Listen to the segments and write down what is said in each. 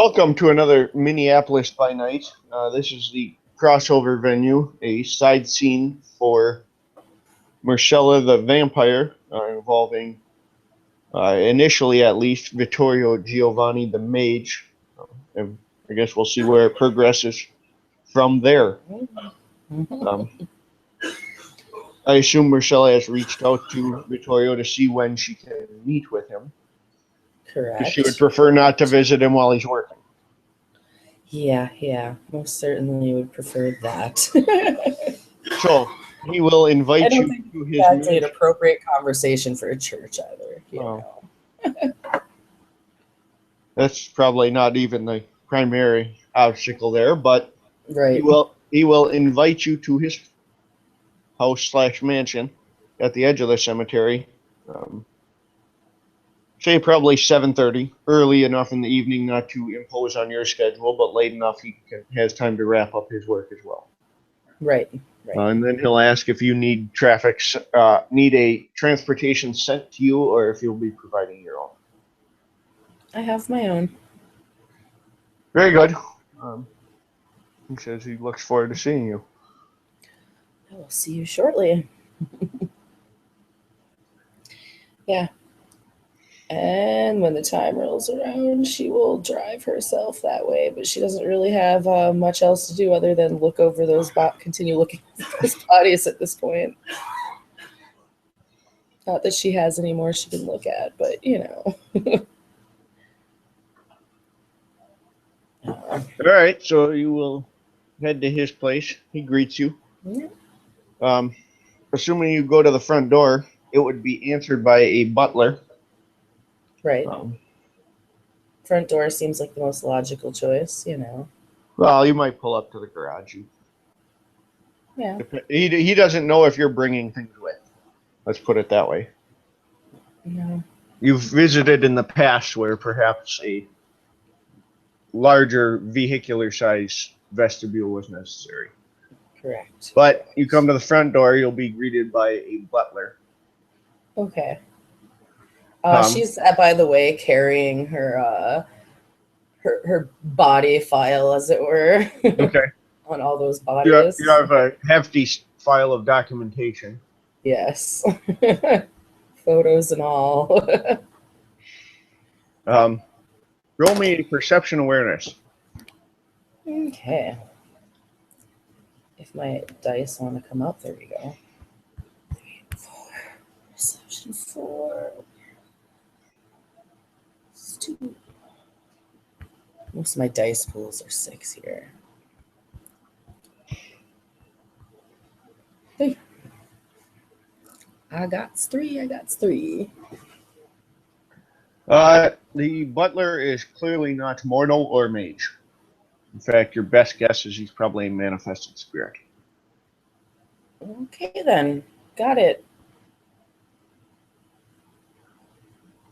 Welcome to another Minneapolis by Night. This is the crossover venue, a side scene for Myrcella the Vampire, involving, initially at least, Vittorio Giovanni the Mage. And I guess we'll see where it progresses from there. I assume Myrcella has reached out to Vittorio to see when she can meet with him. Correct. She would prefer not to visit him while he's working. Yeah, most certainly would prefer that. So he will invite you to his. That's an appropriate conversation for a church either. You know. That's probably not even the primary obstacle there, but right. He will invite you to his house/mansion at the edge of the cemetery. Say probably 7:30, early enough in the evening not to impose on your schedule, but late enough he has time to wrap up his work as well. Right. And then he'll ask if you need need a transportation sent to you, or if you'll be providing your own. I have my own. Very good. He says he looks forward to seeing you. I will see you shortly. Yeah. And when the time rolls around, she will drive herself that way, but she doesn't really have much else to do other than look over those continue looking at those bodies at this point. Not that she has any more she can look at, but you know. All right, so you will head to his place. He greets you. Yeah. Assuming you go to the front door, it would be answered by a butler. Right. Front door seems like the most logical choice, you know. Well, you might pull up to the garage. Yeah. He doesn't know if you're bringing things with. Let's put it that way. No. You've visited in the past where perhaps a larger vehicular size vestibule was necessary. Correct. But you come to the front door, you'll be greeted by a butler. Okay. She's, by the way, carrying her her body file, as it were. Okay. On all those bodies. You have a hefty file of documentation. Yes. Photos and all. Roll me a perception awareness. Okay. If my dice want to come up, there we go. 3, 4. Perception 4. 2. Most of my dice pools are 6 here. 3. I got 3. The butler is clearly not mortal or mage. In fact, your best guess is he's probably a manifested spirit. Okay, then. Got it.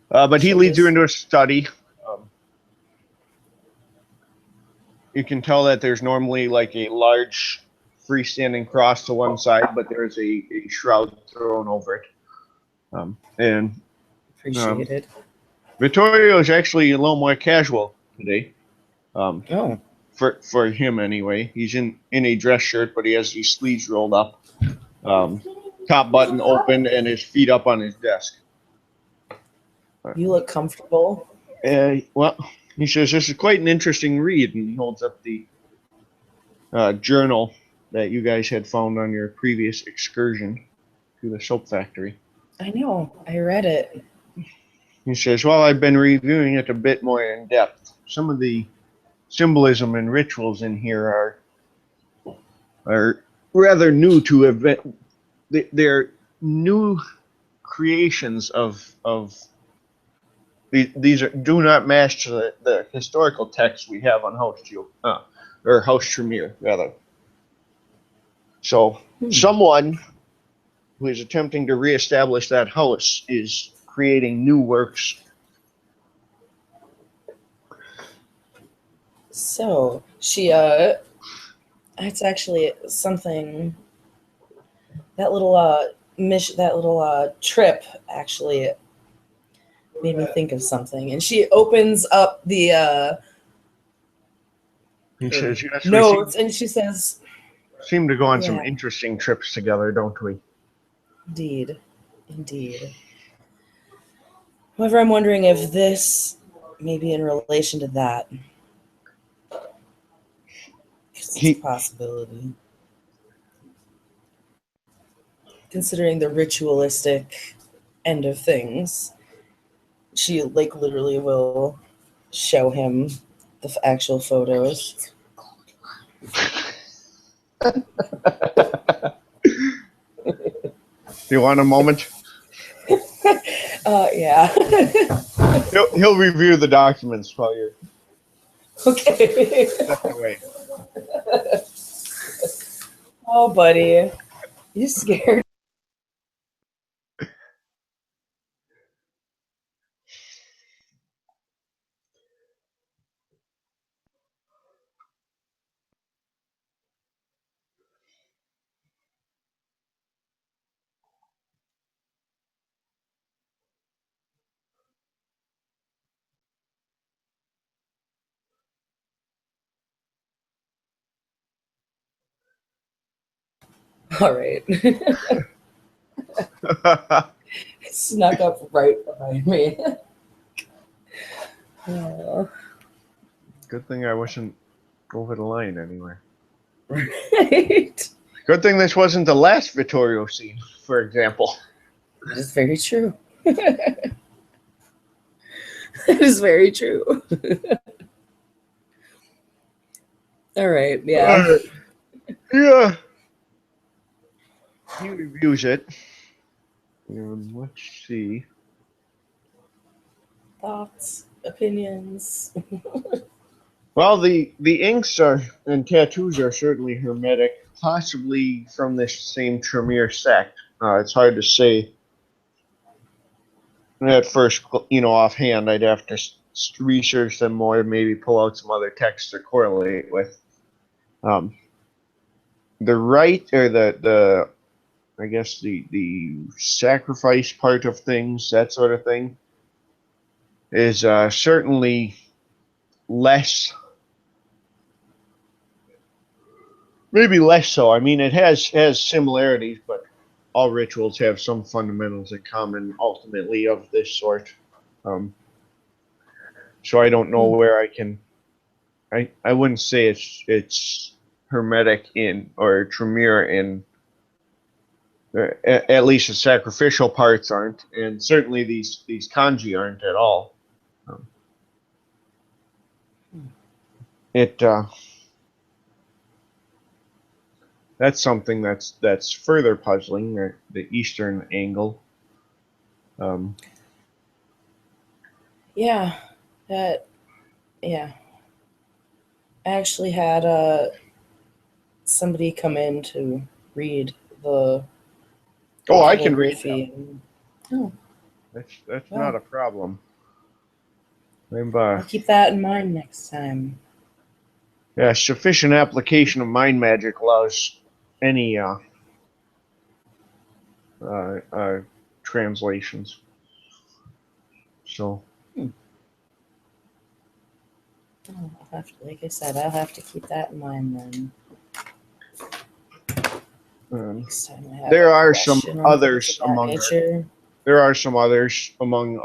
But he leads you into a study. You can tell that there's normally like a large freestanding cross to one side, but there's a shroud thrown over it. And appreciated. Vittorio is actually a little more casual today. Oh. For him anyway. He's in a dress shirt, but he has his sleeves rolled up, top button open, and his feet up on his desk. You look comfortable. Well, he says this is quite an interesting read, and he holds up the journal that you guys had found on your previous excursion to the soap factory. I know. I read it. He says, well, I've been reviewing it a bit more in depth. Some of the symbolism and rituals in here are rather new to event. They're new creations of these do not match the historical text we have on House Tremere rather. So someone who is attempting to reestablish that house is creating new works. So she it's actually something that little trip actually made me think of something. And she opens up the He says, yes, we notes, and she says, seem to go on some Yeah. interesting trips together, don't we? Indeed. However, I'm wondering if this may be in relation to that. It's a possibility. Considering the ritualistic end of things, she literally will show him the actual photos. You want a moment? Yeah. He'll review the documents while you're Okay. stepping away. Oh, buddy. You scared? All right. Snuck up right behind me. Good thing I wasn't over the line anywhere. Right. Good thing this wasn't the last Vittorio scene, for example. That is very true. That is very true. All right. Yeah. Yeah. He reviews it. Let's see. Thoughts, opinions. Well, the inks and tattoos are certainly hermetic, possibly from this same Tremere sect. It's hard to say at first, offhand. I'd have to research them more, maybe pull out some other texts to correlate with. The rite, or the I guess the sacrifice part of things, that sort of thing, is certainly less. Maybe less so. I mean, it has similarities, but all rituals have some fundamentals in common, ultimately, of this sort. So I don't know where I can. I wouldn't say it's hermetic in, or Tremere in. At least the sacrificial parts aren't, and certainly these kanji aren't at all. It That's something that's further puzzling, the Eastern angle. Yeah. Yeah. I actually had somebody come in to read the I can read them. calligraphy. Oh, That's Wow. not a problem. I'll keep that in mind next time. Yeah, sufficient application of mind magic allows any translations. So I'll have to, like I said, I'll have to keep that in mind then. Next time I have there a are some question on others things of that among nature. there are some others among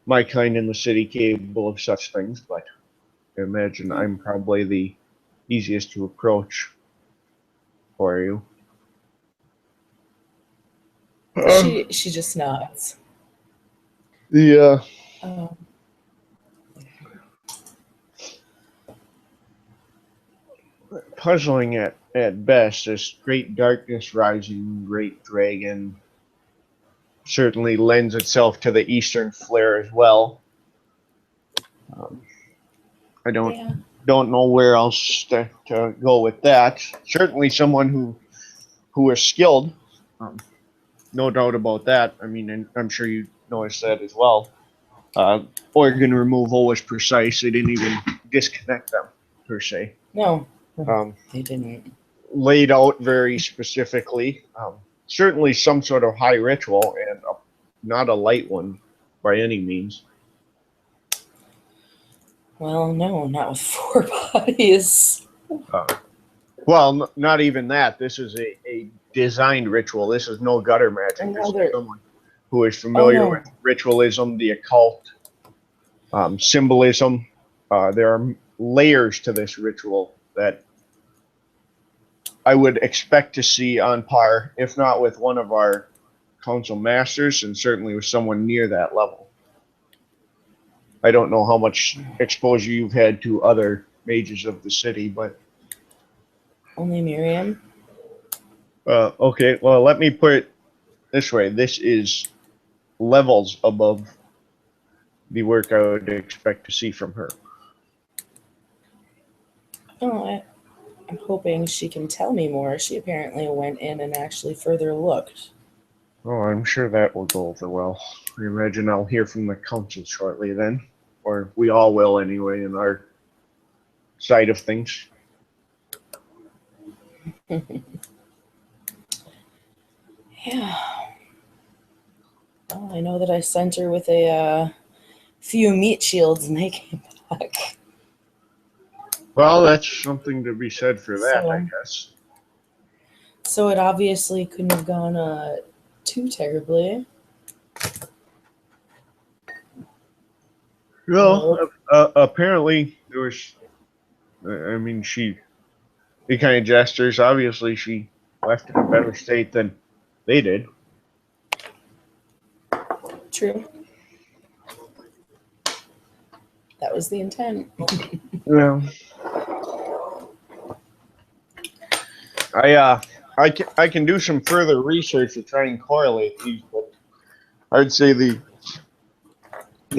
my kind in the city capable of such things, but I imagine I'm probably the easiest to approach for you. She just nods. The puzzling at best, this great darkness rising, great dragon certainly lends itself to the Eastern flair as well. I don't know where else to go with that. Certainly someone who is skilled, no doubt about that. I mean, and I'm sure you noticed that as well. Organ removal was precise. They didn't even disconnect them, per se. No, they didn't. Laid out very specifically. Certainly some sort of high ritual, and not a light one by any means. Well, no, not with 4 bodies. Well, not even that. This is a designed ritual. This is no gutter magic. This is Another. someone who is Oh familiar no. with ritualism, the occult, symbolism. There are layers to this ritual that I would expect to see on par, if not with one of our council masters, and certainly with someone near that level. I don't know how much exposure you've had to other mages of the city, but Only Miriam. okay. Well, let me put it this way: this is levels above the work I would expect to see from her. Oh, I'm hoping she can tell me more. She apparently went in and actually further looked. Oh, I'm sure that will go over well. I imagine I'll hear from the council shortly then, or we all will anyway in our side of things. Yeah. Well, I know that I sent her with a few meat shields and they came back. Well, that's something to be said for that, I So, guess. so it obviously couldn't have gone too terribly. Well, apparently there was. I mean, he kind of gestures. Obviously, she left in a better state than they did. True. That was the intent. Well, I can do some further research to try and correlate these, but I'd say the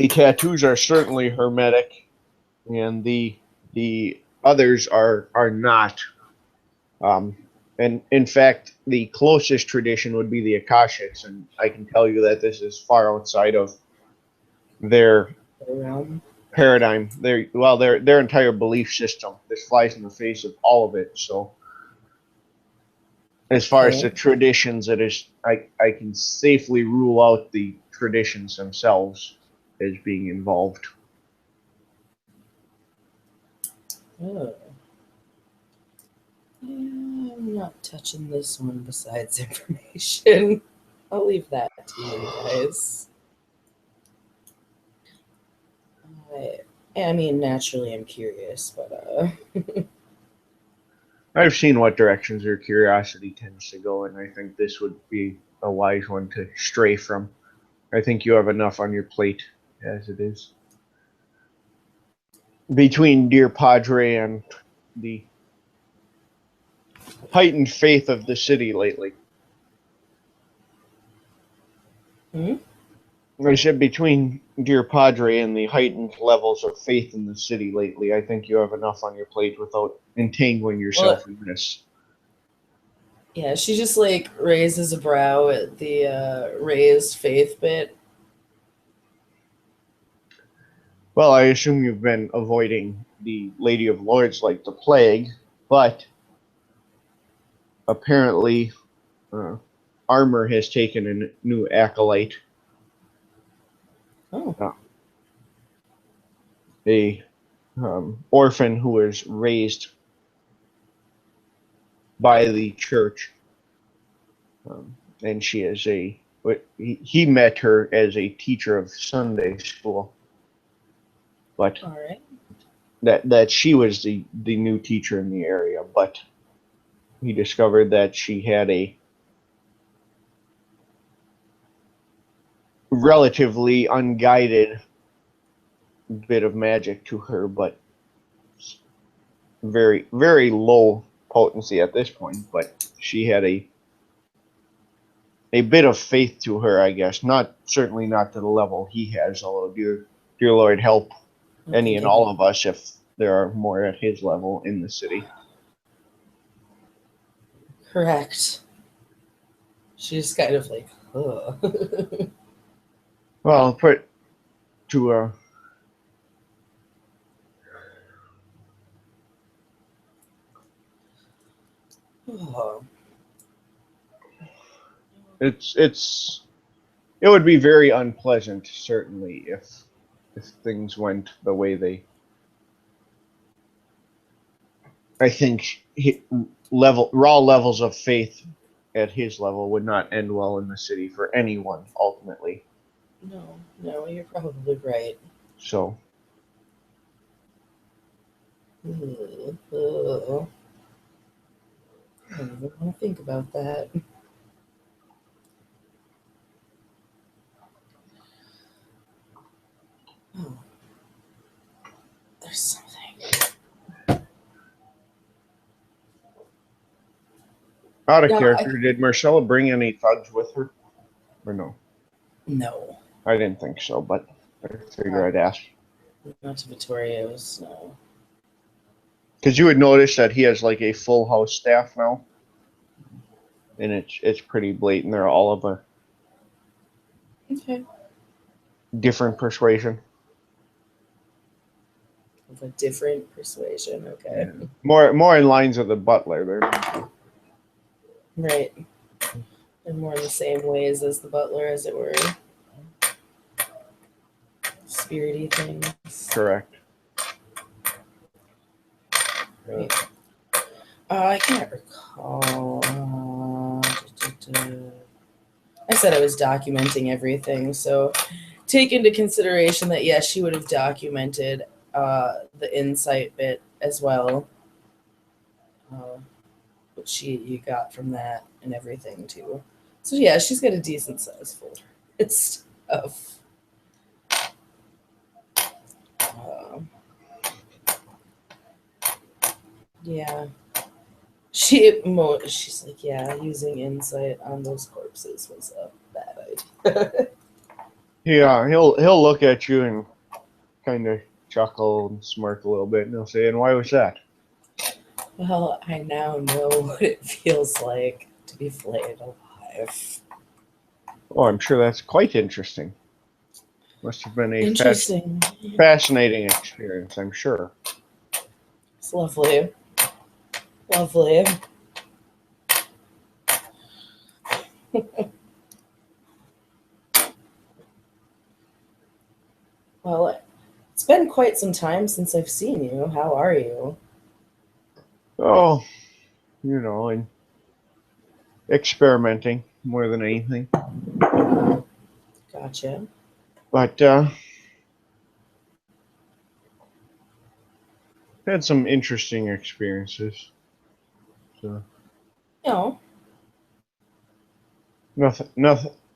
tattoos are certainly hermetic, and the others are not. And in fact, the closest tradition would be the Akashics, and I can tell you that this is far outside of their Realm. paradigm, their entire belief system. This flies in the face of all of it. So, as far as the Okay. traditions, I can safely rule out the traditions themselves as being involved. Oh. Yeah, I'm not touching this one besides information. I'll leave that to you guys. I mean, naturally, I'm curious, but I've seen what directions your curiosity tends to go, and I think this would be a wise one to stray from. I think you have enough on your plate as it is. Between Dear Padre and the heightened faith of the city lately. I said between Dear Padre and the heightened levels of faith in the city lately, I think you have enough on your plate without entangling yourself in this. Yeah, she just like raises a brow at the raised faith bit. Well, I assume you've been avoiding the Lady of Lords like the plague, but apparently Armor has taken a new acolyte. Oh. A orphan who was raised by the church, and she is he met her as a teacher of Sunday school, but All right. that she was the new teacher in the area, but he discovered that she had a relatively unguided bit of magic to her, but very, very low potency at this point. But she had a bit of faith to her, I guess. Certainly not to the level he has, although dear Lord help any and all of us if there are more at his level in the city. Correct. She's kind of like, ugh. Well, put to Oh. it would be very unpleasant, certainly, if things went the way they I think raw levels of faith at his level would not end well in the city for anyone ultimately. No, you're probably right. So Ugh. I don't even want to think about that. Oh, there's something. out of No, character, did Myrcella bring any thugs with her? Or no? no, I didn't think so, but I figure I'd ask. not to Vittorio's. No. Because you would notice that he has like a full house staff now. And it's pretty blatant. They're all of a Okay. different persuasion. Of a different persuasion. Okay. Yeah. More in lines of the butler. They're Right. And more in the same ways as the butler, as it were. Spirity things. correct. Right. I can't recall. I said I was documenting everything, so take into consideration that yes, she would have documented the insight bit as well, what you got from that and everything too. So yeah, she's got a decent size folder. It's stuff. Yeah. She's like, yeah, using insight on those corpses was a bad idea. Yeah, he'll look at you and kind of chuckle and smirk a little bit, and he'll say, "And why was that?" Well, I now know what it feels like to be flayed alive. Oh, I'm sure that's quite interesting. Must have been a Interesting. fascinating experience, I'm sure. It's lovely. Lovely. Well, it's been quite some time since I've seen you. How are you? Oh, and experimenting more than anything. Gotcha. But had some interesting experiences. So No.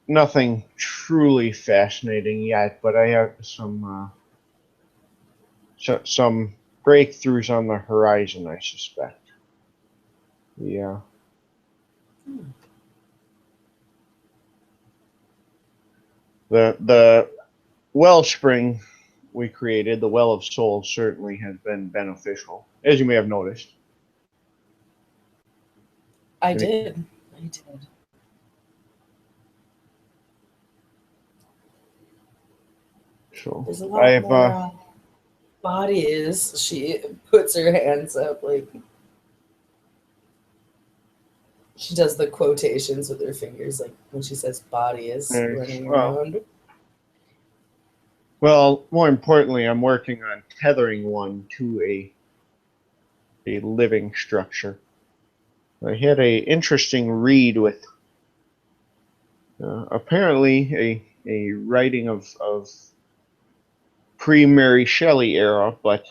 nothing truly fascinating yet. But I have some breakthroughs on the horizon, I suspect. Yeah. The wellspring we created, the Well of Souls, certainly has been beneficial, as you may have noticed. I did. So There's a I lot have more bodies. She puts her hands up like she does the quotations with her fingers, like when she says body is running around. well, more importantly, I'm working on tethering one to a living structure. I had a interesting read with apparently a writing of pre-Mary Shelley era, but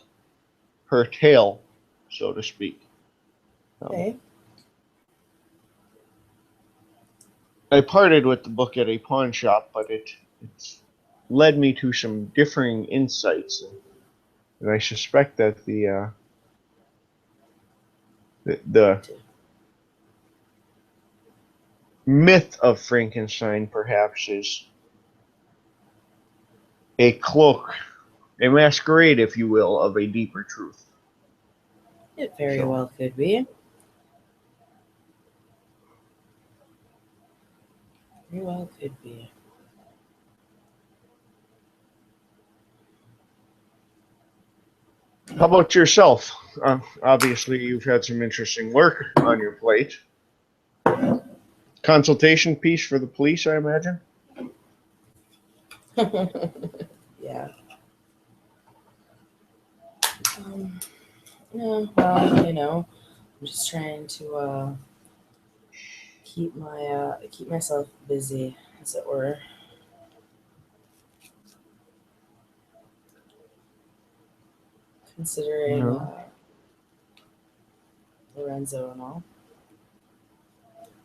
her tale, so to speak. Okay. I parted with the book at a pawn shop, but it's led me to some differing insights, and I suspect that the myth of Frankenstein perhaps is a cloak, a masquerade, if you will, of a deeper truth. It very well could be. Very well could be. How about yourself? Obviously, you've had some interesting work on your plate. Consultation piece for the police, I imagine? Yeah. Yeah, well, I'm just trying to keep myself busy, as it were, considering No. Lorenzo and all.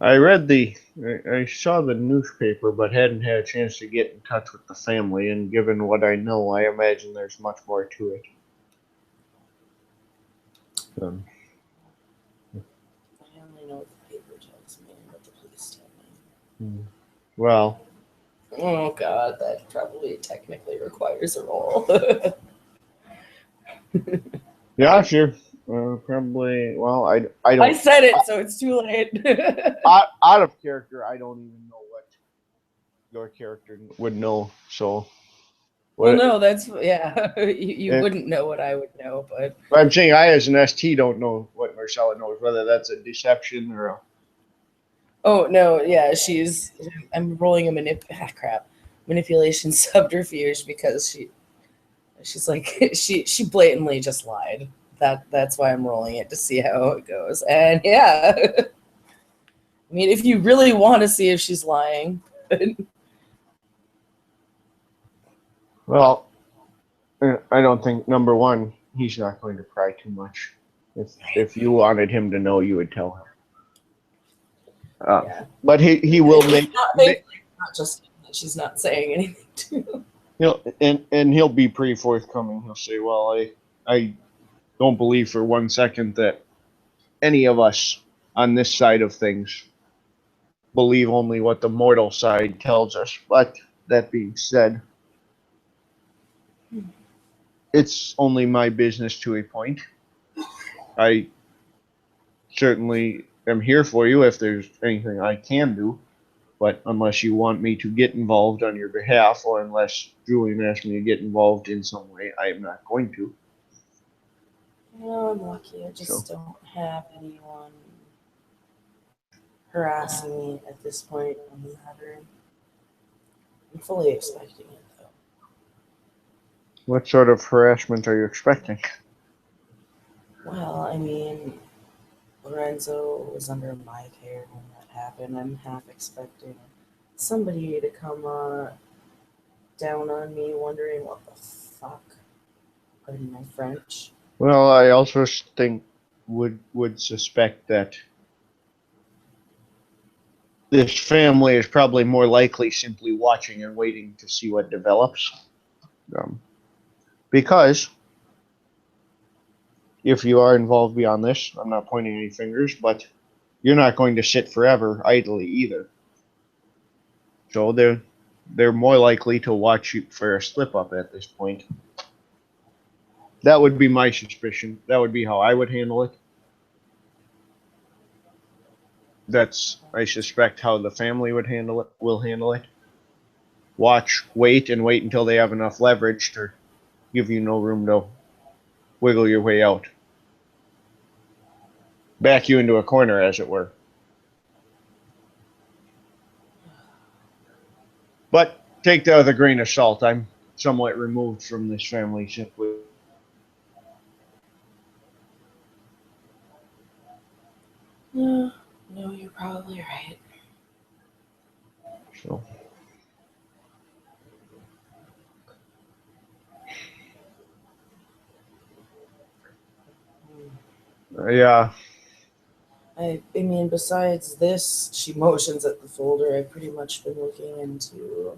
I saw the newspaper, but hadn't had a chance to get in touch with the family. And given what I know, I imagine there's much more to it. Um, I only know what the paper tells me and what the police tell me. well, Oh God, that probably technically requires a roll. yeah, sure. Probably. Well, I I don't. said it, so it's too late. Out of character, I don't even know what your character would know. So Well, what? no, that's yeah. You And wouldn't know what I would know, but I'm saying I, as an ST, don't know what Marcella knows. Whether that's a deception or a. oh no, yeah, I'm rolling a manipulation subterfuge because she's like she blatantly just lied. That's why I'm rolling it to see how it goes. And yeah, I mean, if you really want to see if she's lying, Well, I don't think number one, he's not going to pry too much. If you wanted him to know, you would tell him. yeah. But he will make. Thankfully, not just that she's not saying anything to. And he'll be pretty forthcoming. He'll say, "Well, I don't believe for one second that any of us on this side of things believe only what the mortal side tells us." But that being said, it's only my business to a point. I certainly am here for you if there's anything I can do. But unless you want me to get involved on your behalf, or unless Julian asks me to get involved in some way, I am not going to. No, I'm lucky. I So, just don't have anyone harassing me at this point on the matter. I'm fully expecting it, though. what sort of harassment are you expecting? Well, I mean, Lorenzo was under my care when that happened. I'm half expecting somebody to come down on me, wondering what the fuck, pardon my French. Well, I also think would suspect that this family is probably more likely simply watching and waiting to see what develops. Um, because if you are involved beyond this, I'm not pointing any fingers, but you're not going to sit forever idly either. So they're more likely to watch you for a slip up at this point. That would be my suspicion. That would be how I would handle it. That's, I suspect, how the family will handle it. Watch, wait, and wait until they have enough leverage to give you no room to wiggle your way out. Back you into a corner, as it were. But take that with a grain of salt. I'm somewhat removed from this family simply. No, no, you're probably right. So. Yeah. I mean, besides this, she motions at the folder. I've pretty much been looking into.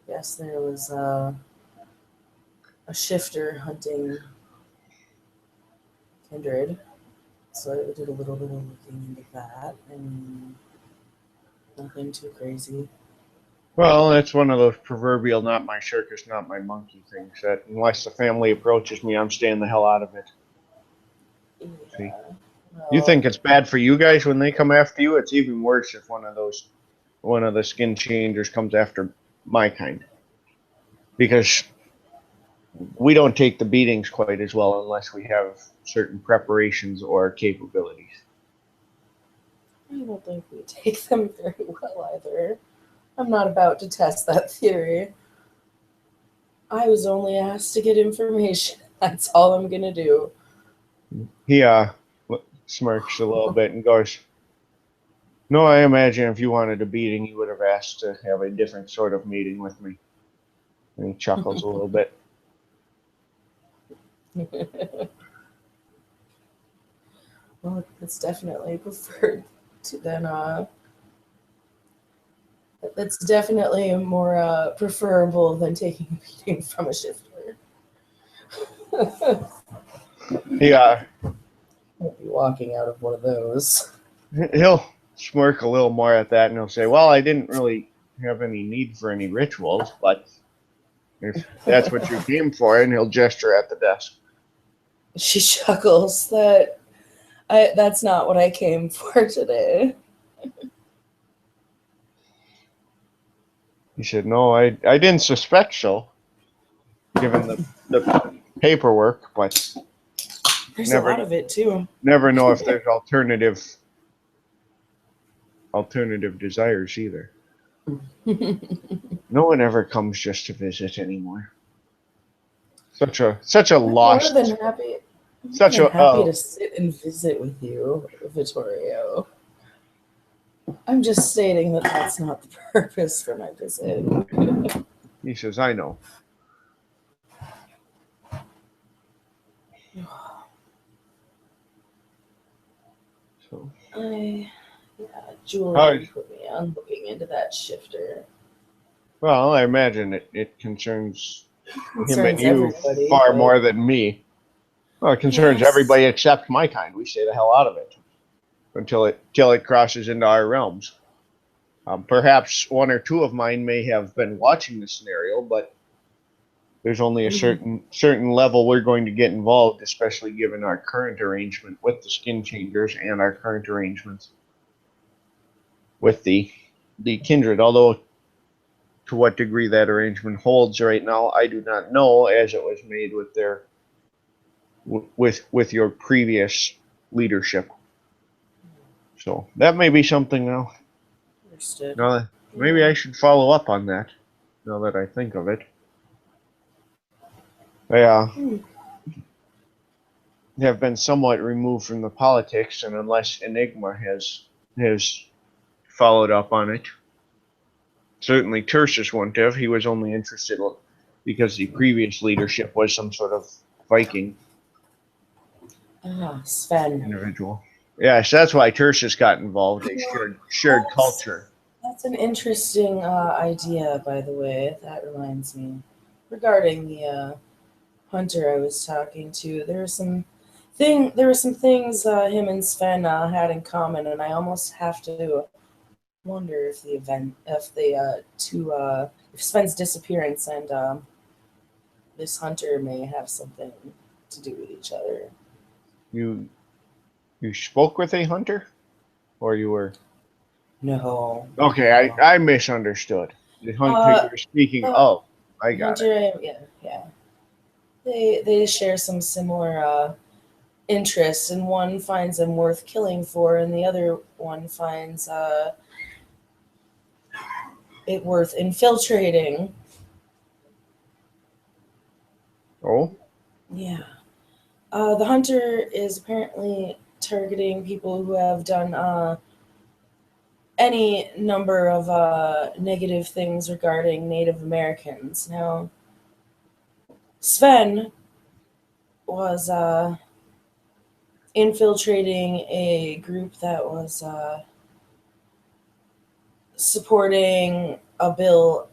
Yes, there was a shifter hunting kindred, so I did a little bit of looking into that, and nothing too crazy. Well, it's one of those proverbial "not my circus, not my monkey" things that unless the family approaches me, I'm staying the hell out of it. See, Yeah, you well, think it's bad for you guys when they come after you? It's even worse if one of the skin changers comes after my kind, because we don't take the beatings quite as well unless we have certain preparations or capabilities. I don't think we take them very well either. I'm not about to test that theory. I was only asked to get information. That's all I'm gonna do. He smirks a little bit and goes, "No, I imagine if you wanted a beating, you would have asked to have a different sort of meeting with me." And he chuckles a little bit. Well, it's definitely preferred to than That's definitely more preferable than taking a beating from a shifter. Yeah, Won't be walking out of one of those. he'll smirk a little more at that, and he'll say, "Well, I didn't really have any need for any rituals, but if that's what you came for," and he'll gesture at the desk. She chuckles. That's not what I came for today. He said, "No, I didn't suspect so, given the paperwork, but There's a never lot of it too. never know if there's alternative desires either. No one ever comes just to visit anymore. Such a I'm more lost, than happy. such a Happy to sit and visit with you, Vittorio. I'm just stating that that's not the purpose for my visit. He says, "I know." So, Julian put me on looking into that shifter. well, I imagine it concerns him and you everybody, far but more than me. Well, it concerns yes. everybody except my kind. We stay the hell out of it until it crosses into our realms. Perhaps one or two of mine may have been watching the scenario, but there's only a certain level we're going to get involved, especially given our current arrangement with the skin changers and our current arrangements with the kindred. Although to what degree that arrangement holds right now, I do not know, as it was made with their with your previous leadership. So that may be something now. Understood. Maybe I should follow up on that, now that I think of it. Yeah. Have been somewhat removed from the politics, and unless Enigma has followed up on it. Certainly Tertius wouldn't have. He was only interested because the previous leadership was some sort of Viking Sven individual. Yes, that's why Tertius got involved. They shared culture. That's an interesting idea, by the way. That reminds me. Regarding the hunter I was talking to, there were some things him and Sven had in common, and I almost have to wonder if if Sven's disappearance and this hunter may have something to do with each other. You spoke with a hunter, or you were? No. Okay, I misunderstood. The hunter you were speaking of. I got it. Yeah. They share some similar interests, and one finds them worth killing for, and the other one finds it worth infiltrating. Oh? Yeah. The hunter is apparently targeting people who have done any number of negative things regarding Native Americans. Now, Sven was infiltrating a group that was supporting a bill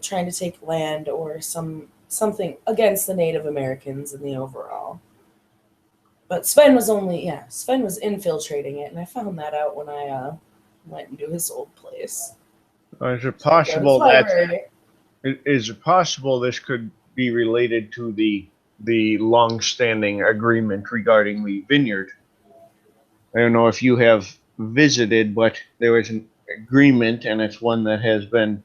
trying to take land or something against the Native Americans in the overall. But Sven was infiltrating it, and I found that out when I went into his old place. Is it possible this could be related to the long-standing agreement regarding the vineyard? I don't know if you have visited, but there was an agreement, and it's one that has been,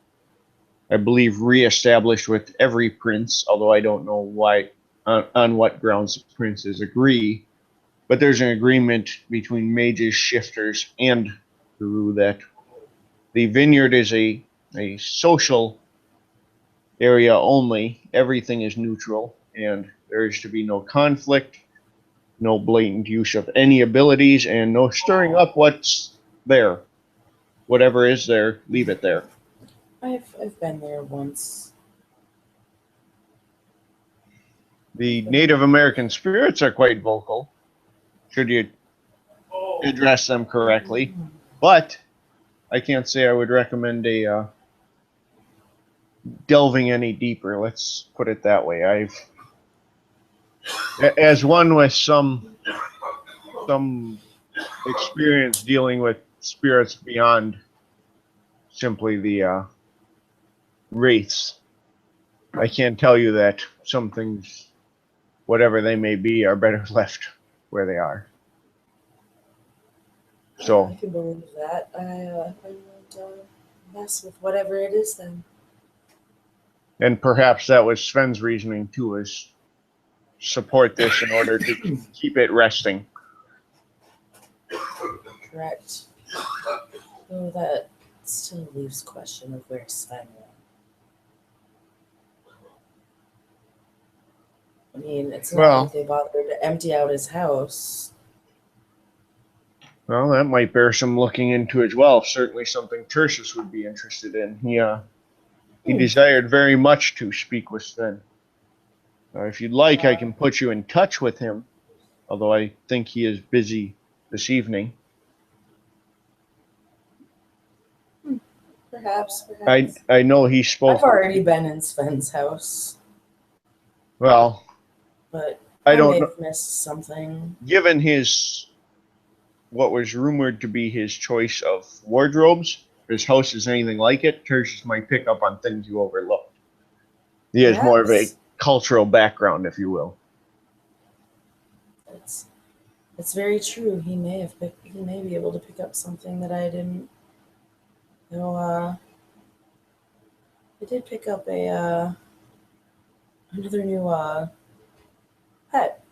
I believe, reestablished with every prince, although I don't know why, on what grounds the princes agree. But there's an agreement between mages, shifters, and Guru that the vineyard is a social area only. Everything is neutral, and there is to be no conflict. no blatant use of any abilities, and no stirring up what's there. Whatever is there, leave it there. I've been there once. The Native American spirits are quite vocal, should you address them correctly. But I can't say I would recommend delving any deeper. Let's put it that way. As one with some experience dealing with spirits beyond simply the wraiths, I can tell you that some things, whatever they may be, are better left where they are. So I can believe that. I won't mess with whatever it is then. and perhaps that was Sven's reasoning too, is support this in order to keep it resting. Correct. Though that still leaves question of where Sven went. I mean, it's not like they bothered to empty out his house. Well, that might bear some looking into as well. Certainly something Tertius would be interested in. He desired very much to speak with Sven. If you'd like, I can put you in touch with him, although I think he is busy this evening. Perhaps. I know he spoke. I've already been in Sven's house. Well, but I may don't know. have missed something. Given what was rumored to be his choice of wardrobes, if his house is anything like it, Tertius might pick up on things you overlooked. He has more of a cultural background, if you will. It's very true. He may be able to pick up something that I didn't. I did pick up another new pet.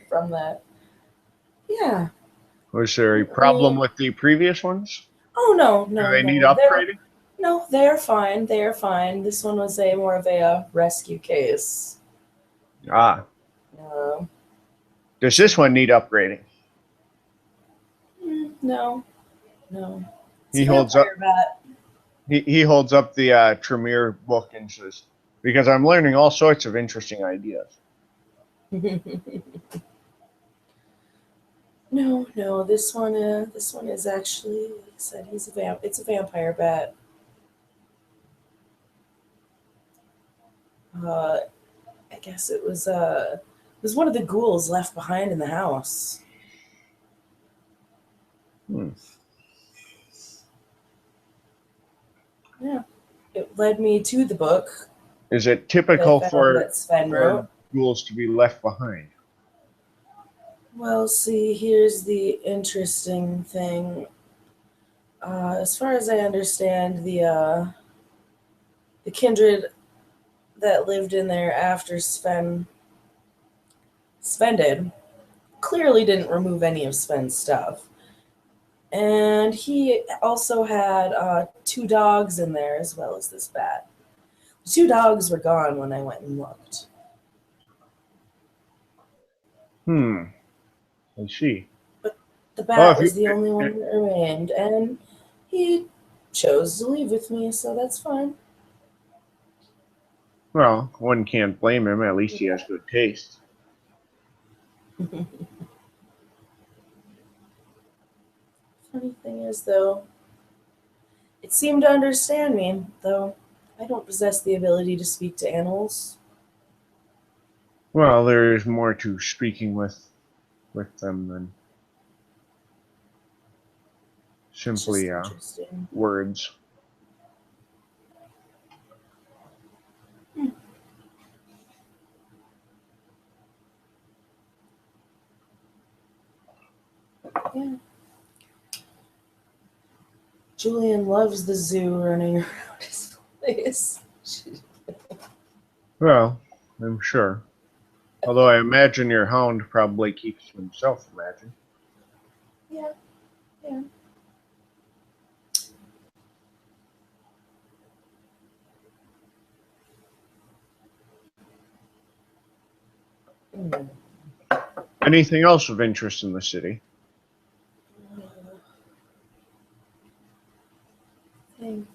From that. Yeah. Was there a problem with the previous ones? Oh no. Do they need upgrading? No, they're fine. They're fine. This one was more of a rescue case. Does this one need upgrading? No. He holds up. He holds up the Tremere book and says, "Because I'm learning all sorts of interesting ideas." No. This one is actually, like I said, it's a vampire bat. I guess it was one of the ghouls left behind in the house. Yeah, it led me to the book. Is it typical for ghouls to be left behind? Well, see, here's the interesting thing. As far as I understand, the kindred that lived in there after Sven did clearly didn't remove any of Sven's stuff. And he also had 2 dogs in there as well as this bat. The 2 dogs were gone when I went and looked. I see. But the bat was the only one that remained, and he chose to leave with me, so that's fine. Well, one can't blame him. At least he has good taste. Funny thing is, though, it seemed to understand me, though I don't possess the ability to speak to animals. Well, there is more to speaking with them than simply words. Yeah. Julian loves the zoo running around his place. Well, I'm sure. Although I imagine your hound probably keeps to himself, imagine. Yeah. Anything else of interest in the city? I think.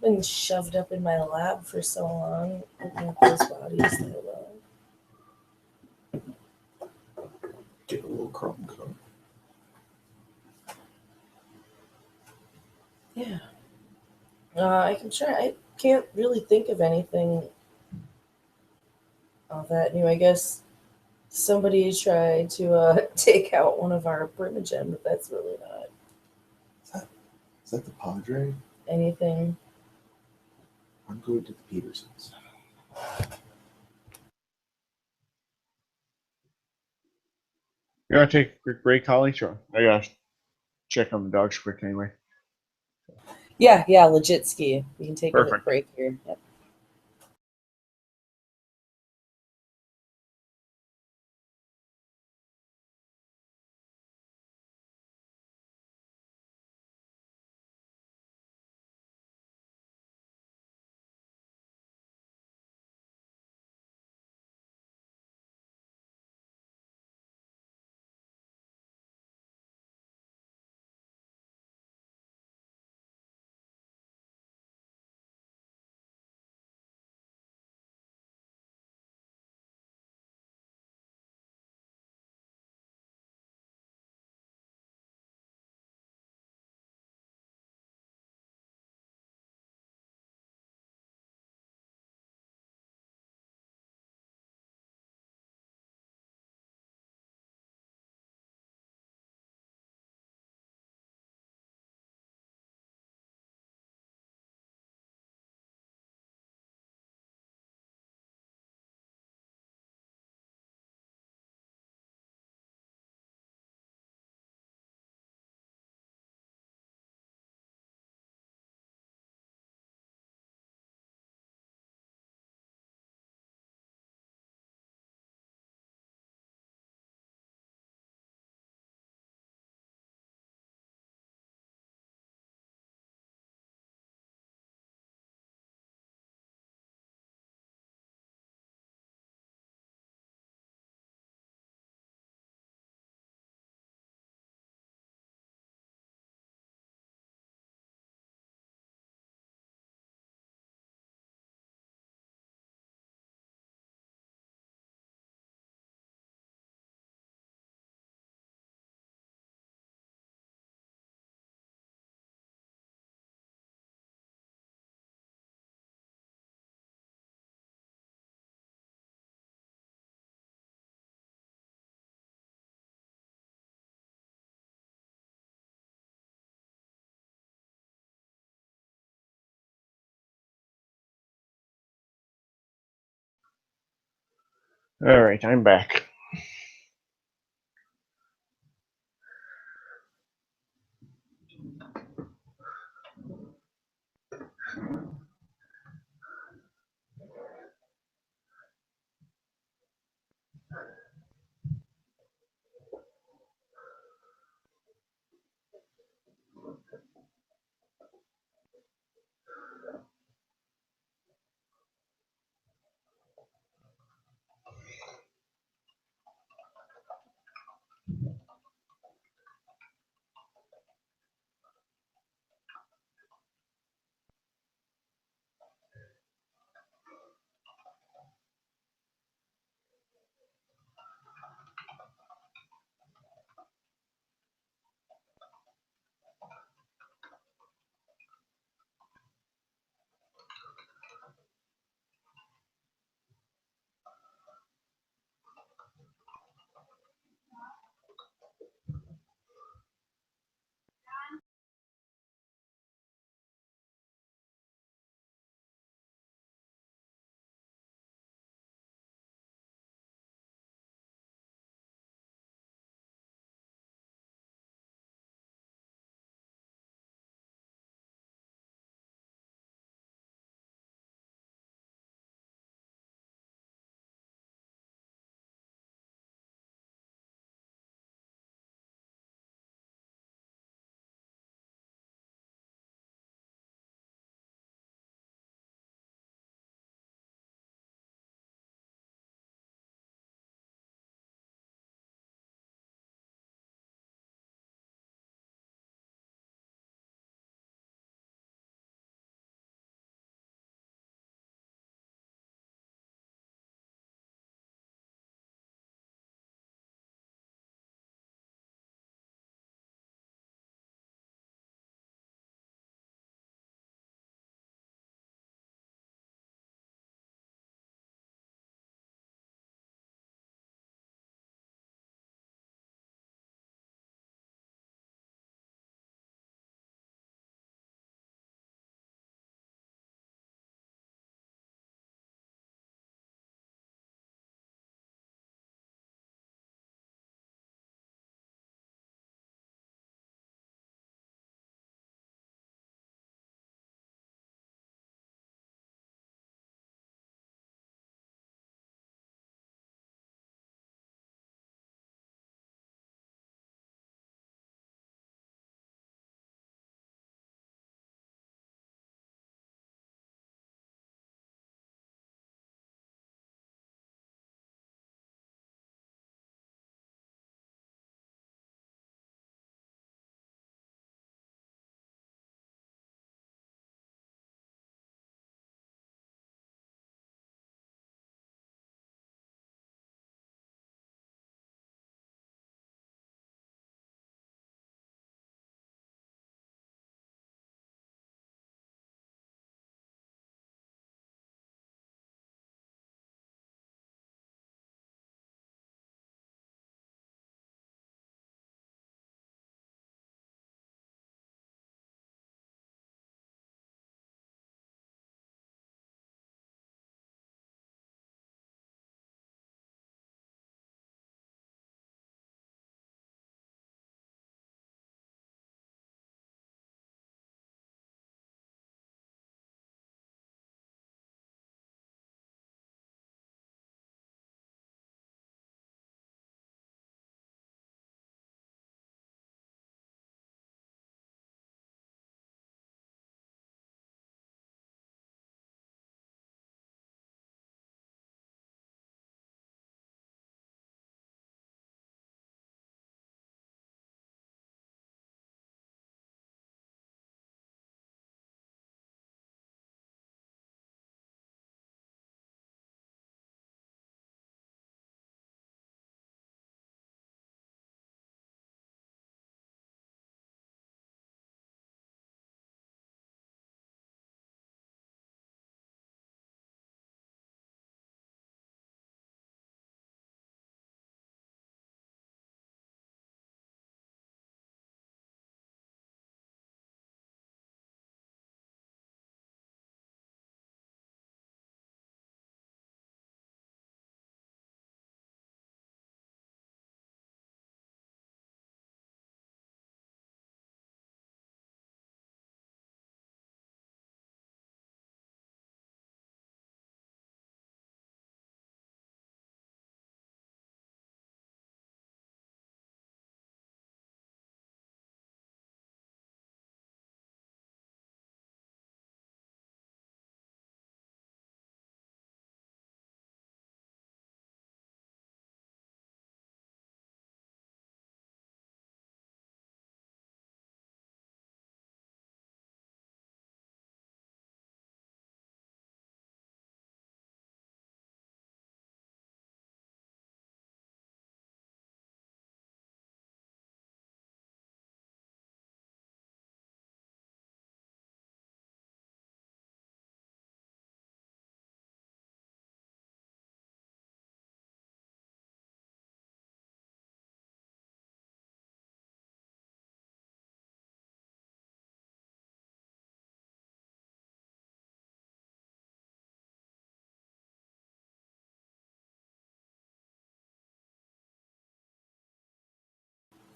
Been shoved up in my lab for so long, looking at those bodies. Get a little crumb cut. Yeah. I can try. I can't really think of anything all that new. I guess somebody tried to take out one of our primogen, but that's really not Is that the Padre? anything. I'm going to the Petersons. You want to take a quick break, Holly? Sure. I gotta check on the dogs quick anyway. Yeah, legit ski. We can take a Perfect. break here. Yep. All right, I'm back.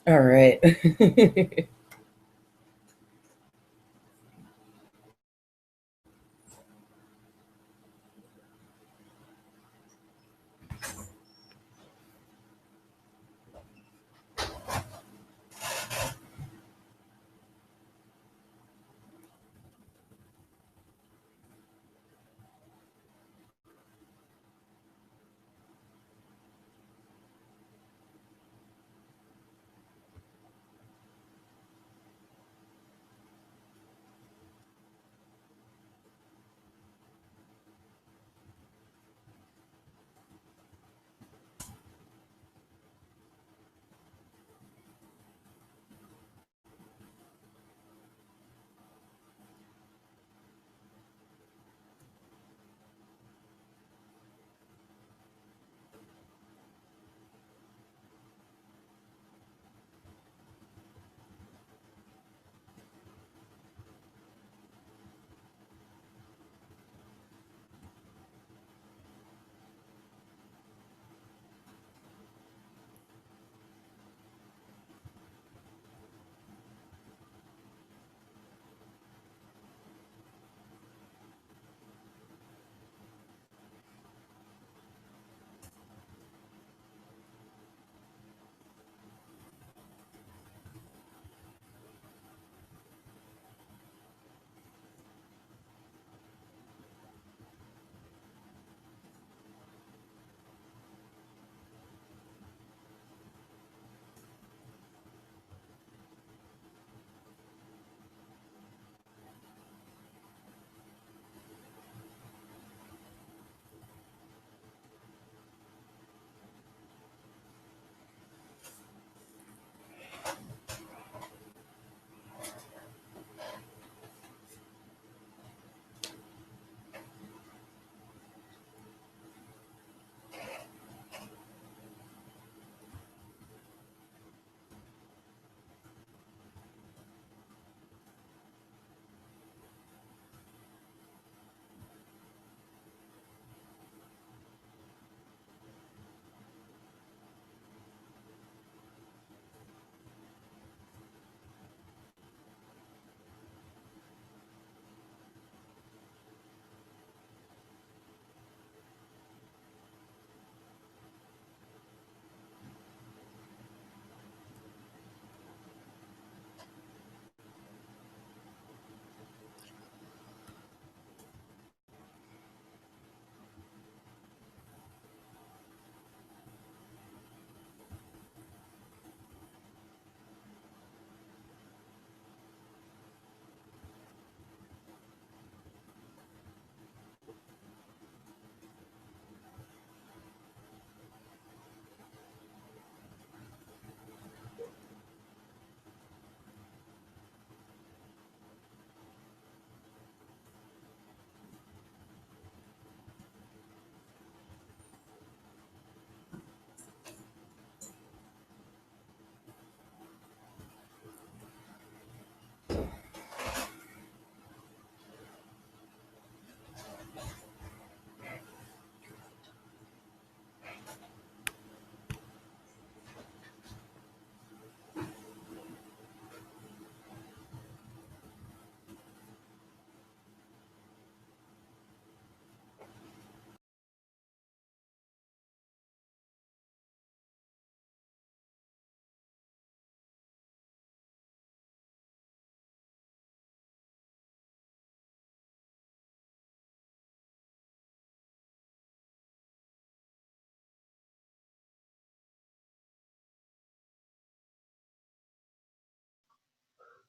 All right.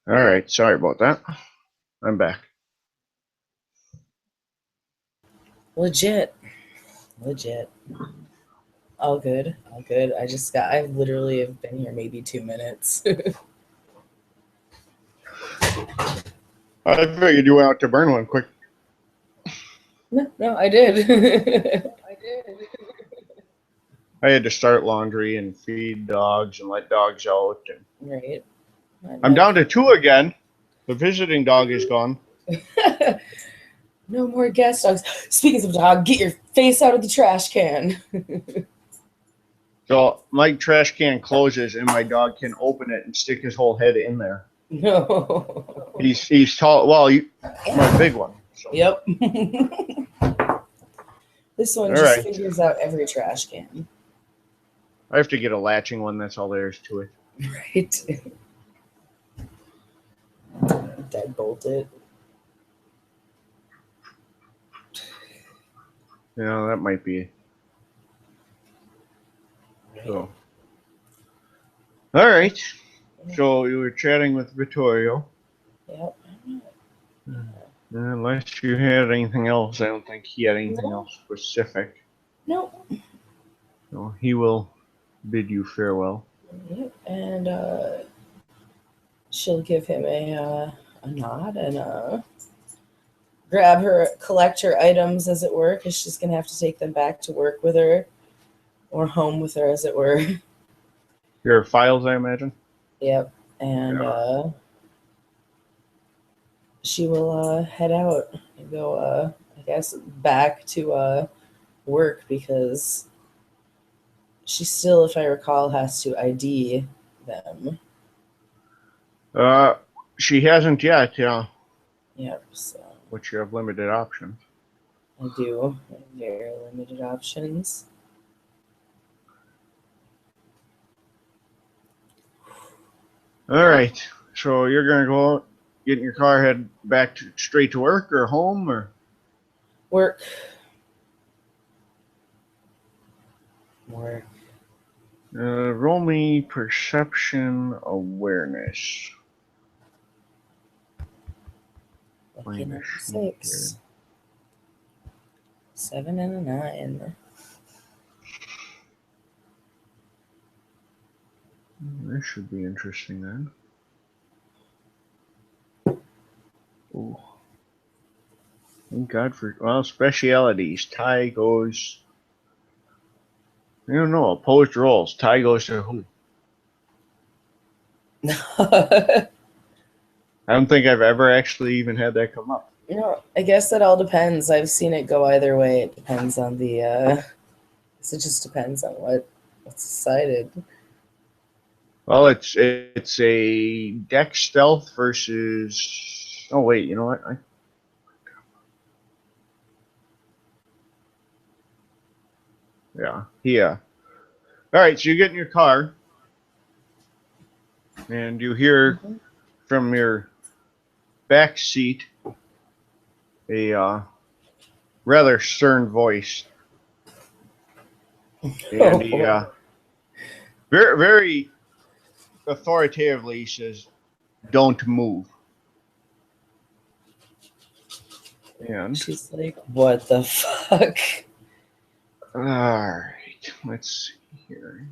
All right, sorry about that. I'm back. Legit. All good. All good. I literally have been here maybe 2 minutes. I figured you went out to burn one quick. No, I did. I had to start laundry and feed dogs and let dogs out. And Right. I'm down to 2 again. The visiting dog is gone. No more guest dogs. Speaking of dog, get your face out of the trash can. So my trash can closes and my dog can open it and stick his whole head in there. No. He's tall. Well, my big one. So. Yep. This one All just right. figures out every trash can. I have to get a latching one. That's all there is to it. Right. Deadbolt it. Yeah, that might be. So. All right. So you were chatting with Vittorio. Yep. Unless you had anything else, I don't think he had anything else specific. No. So he will bid you farewell. Yep. And she'll give him a nod and grab her, collect her items, as it were, because she's gonna have to take them back to work with her, or home with her, as it were. Your files, I imagine. Yep. And she will head out and go, I guess, back to work, because she still, if I recall, has to ID them. She hasn't yet. Yeah. Yep. So But you have limited options. I do have very limited options. All right. So you're gonna go out, get in your car, head back straight to work or home or. Work. Roll me perception awareness. Lucky number 6. 7 and a 9. This should be interesting then. Ooh. Thank God for specialities. Ty goes. I don't know. Opposed rolls. Ty goes to who? I don't think I've ever actually even had that come up. I guess that all depends. I've seen it go either way. It depends on the. It just depends on what's decided. Well, it's a deck stealth versus. Oh wait, you know what? Yeah. All right, so you get in your car, and you hear from your back seat a rather stern voice, and he very very authoritatively says, "Don't move." And she's like, "What the fuck?" All right, let's see here.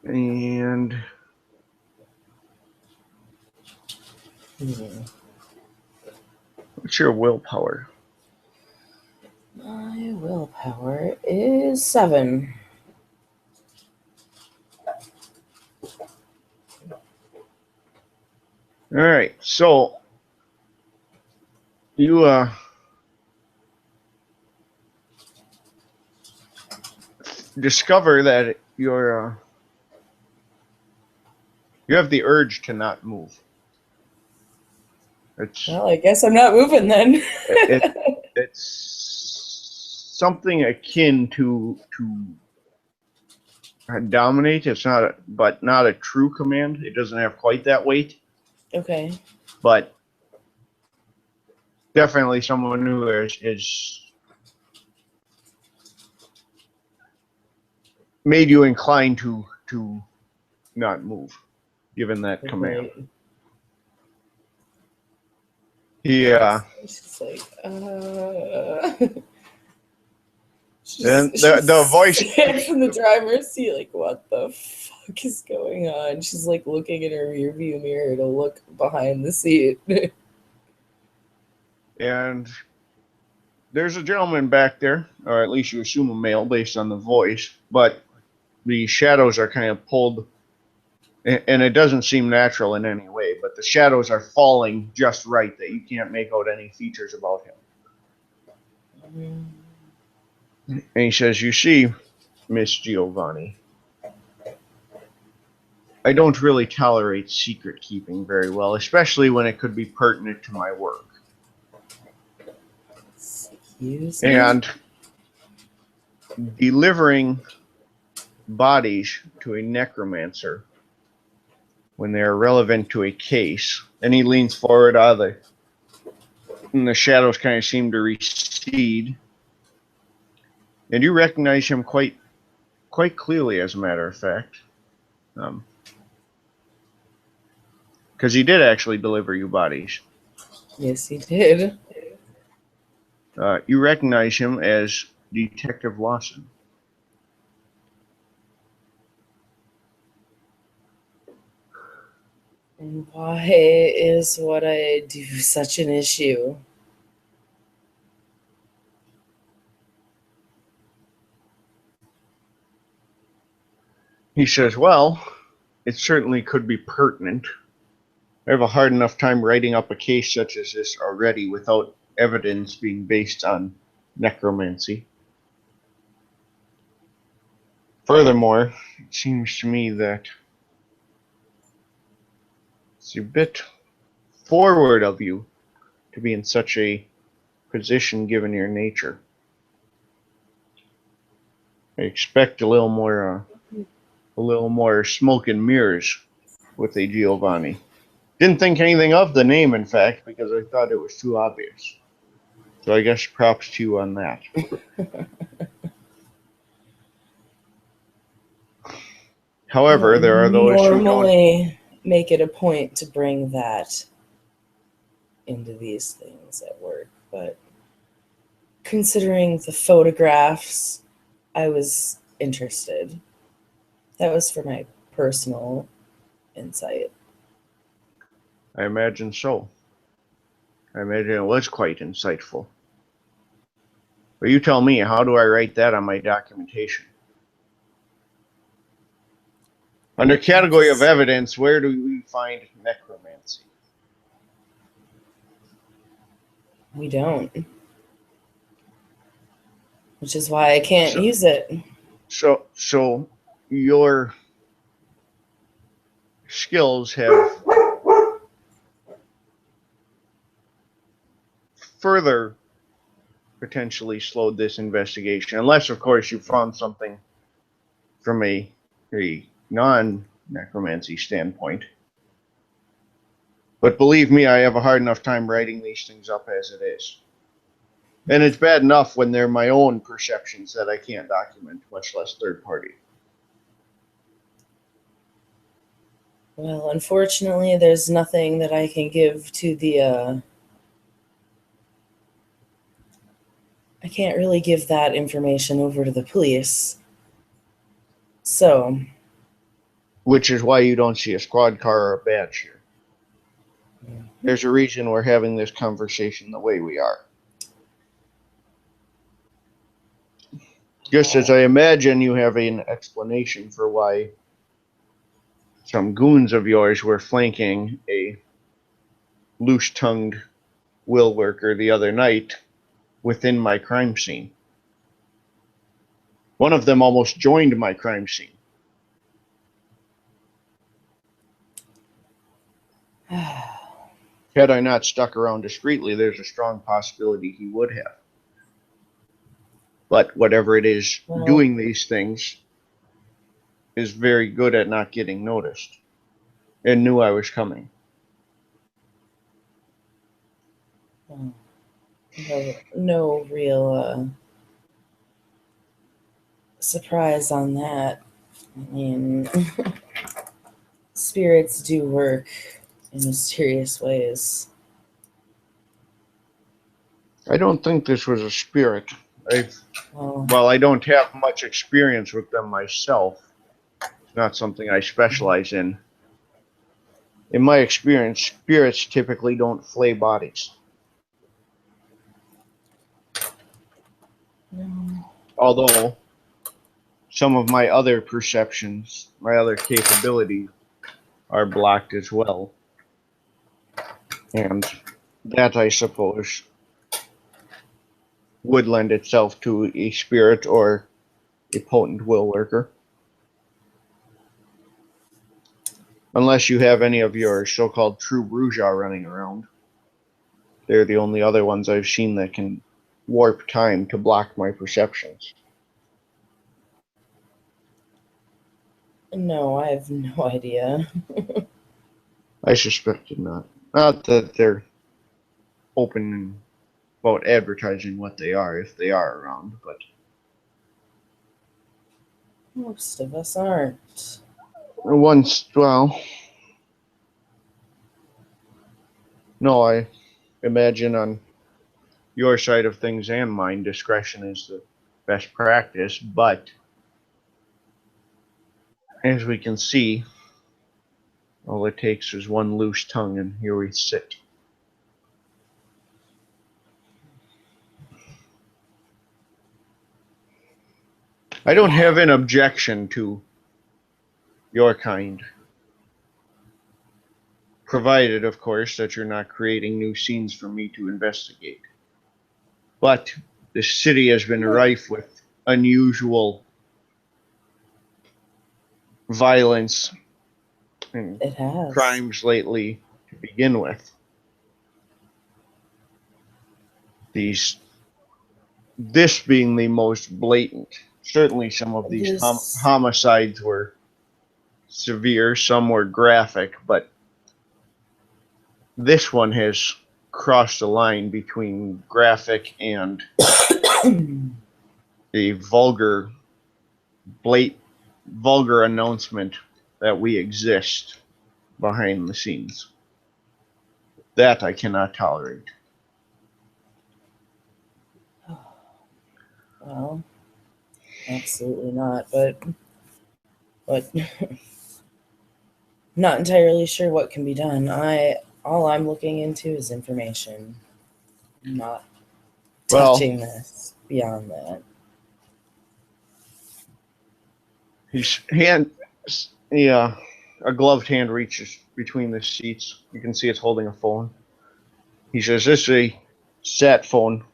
And what's your willpower? My willpower is 7. All right, so you discover that you have the urge to not move. Well, I guess I'm not moving then. It's something akin to dominate. It's not, but not a true command. It doesn't have quite that weight. Okay. But definitely someone who is made you inclined to not move, given that command. Yeah. She's like, And the voice from the driver's seat, like, what the fuck is going on? She's like looking in her rear view mirror to look behind the seat. And there's a gentleman back there, or at least you assume a male based on the voice, but the shadows are kind of pulled, and it doesn't seem natural in any way, but the shadows are falling just right that you can't make out any features about him. And he says, "You see, Miss Giovanni, I don't really tolerate secret keeping very well, especially when it could be pertinent to my work. Excuse me? And delivering bodies to a necromancer when they are relevant to a case," and he leans forward and the shadows kind of seem to recede. And you recognize him quite clearly, as a matter of fact. Because he did actually deliver you bodies. Yes, he did. You recognize him as Detective Lawson. And why is what I do such an issue? He says, "Well, it certainly could be pertinent. I have a hard enough time writing up a case such as this already without evidence being based on necromancy. Furthermore, it seems to me that it's a bit forward of you to be in such a position given your nature. I expect a little more smoke and mirrors with a Giovanni. Didn't think anything of the name, in fact, because I thought it was too obvious. So I guess props to you on that." However, there are those who don't. Normally make it a point to bring that into these things at work, but considering the photographs, I was interested. That was for my personal insight. I imagine so. I imagine it was quite insightful. But you tell me, how do I write that on my documentation? Under category of evidence, where do we find necromancy? We don't. Which is why I can't use it. So your skills have further potentially slowed this investigation, unless, of course, you found something from a non-necromancy standpoint. But believe me, I have a hard enough time writing these things up as it is. And it's bad enough when they're my own perceptions that I can't document, much less third party. Well, unfortunately, there's nothing that I can give to the, I can't really give that information over to the police. So. Which is why you don't see a squad car or a badge here. There's a reason we're having this conversation the way we are. Just as I imagine you have an explanation for why some goons of yours were flanking a loose-tongued will worker the other night within my crime scene. One of them almost joined my crime scene. Had I not stuck around discreetly, there's a strong possibility he would have. But whatever it is doing these things is very good at not getting noticed and knew I was coming. No real surprise on that. I mean, spirits do work in mysterious ways. I don't think this was a spirit. Well, I don't have much experience with them myself. It's not something I specialize in. In my experience, spirits typically don't flay bodies. No. Although some of my other perceptions, my other capabilities are blocked as well. And that, I suppose, would lend itself to a spirit or a potent will worker. Unless you have any of your so-called true Bruja running around. They're the only other ones I've seen that can warp time to block my perceptions. No, I have no idea. I suspected not. Not that they're open about advertising what they are, if they are around, but Most of us aren't. once, well, no, I imagine on your side of things and mine, discretion is the best practice, but as we can see, all it takes is one loose tongue, and here we sit. I don't have an objection to your kind, provided, of course, that you're not creating new scenes for me to investigate. But the city has been rife with unusual violence and It has. crimes lately to begin with. This being the most blatant. Certainly some of these homicides were severe, some were graphic, but this one has crossed the line between graphic and a vulgar announcement that we exist behind the scenes. That I cannot tolerate. Well, absolutely not, but not entirely sure what can be done. All I'm looking into is information. I'm not touching this beyond that. His hand, yeah, a gloved hand reaches between the seats. You can see it's holding a phone. He says, "This is a sat phone,